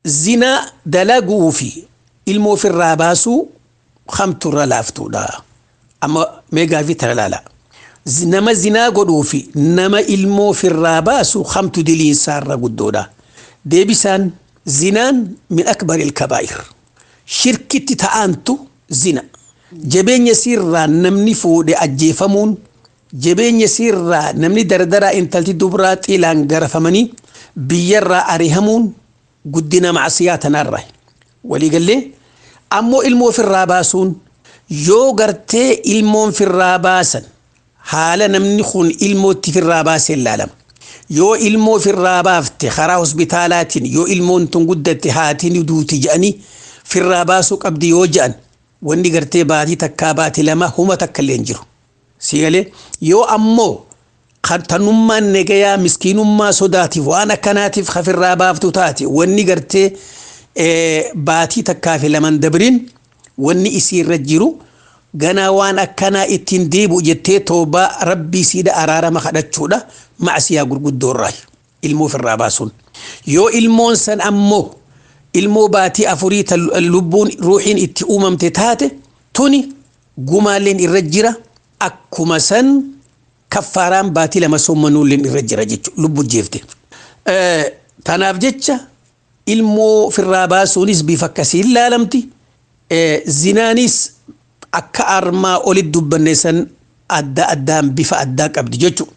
zina dalaguu fi ilmoo ofirraa baasuu khamturra laaftuudha. Amma meegaa fi talala. Nama zinaa godhuu fi nama ilmoo ofirraa baasu khamtu diliinsaarra guddoodha. Deebisaan zinaan min akbaril kabaa'ir. Shirkitti ta'antu zina. Jabeenya sirraa namni fuudhe ajjeefamuun, jabeenya sirraa namni dardaraa intalti dubraa xiilaan garafamanii biyyarraa arihamuun guddina macsiyaa tanarra. Waliigallee ammoo ilmoo ofirraa baasuun yoo gartee ilmoon firraa baasan haala namni kun ilmootti firraa baasee ilaalama. Yoo ilmoo firraa baafte karaa hospitaalaatiin yoo ilmoon tun guddatte haatiin duuti jedhanii firraa baasuu qabdi yoo jedhan wanni gartee baatii takkaa baatii lama huma takka illee hin jiru. Siigalee yoo ammoo tanummaan negayaa miskiinummaa sodaatiif waan akkanaatiif kafirraa baaftu taate wanni gartee baatii takkaa fi laman dabrin wanni isiirra jiru ganaa waan akkanaa ittiin deebi'u jettee toobaa rabbii siida araarama kadhachuudha macsiyaa gurguddoorraa ilmoo ofirraa baasuun. Yoo ilmoon san ammoo ilmoo baatii afurii lubbuun ruuxiin itti uumamte taate tuni gumaalleen irra jira akkuma san kaffaaraan baatii lama sommanuulleen irra jira jechuudha lubbu jeefte. Tanaaf jecha ilmoo ofirraa baasuunis bifa akkasiin ilaalamti. Zinaanis akka armaa olitti dubbanne san adda addaan bifa addaa qabdi jechuudha.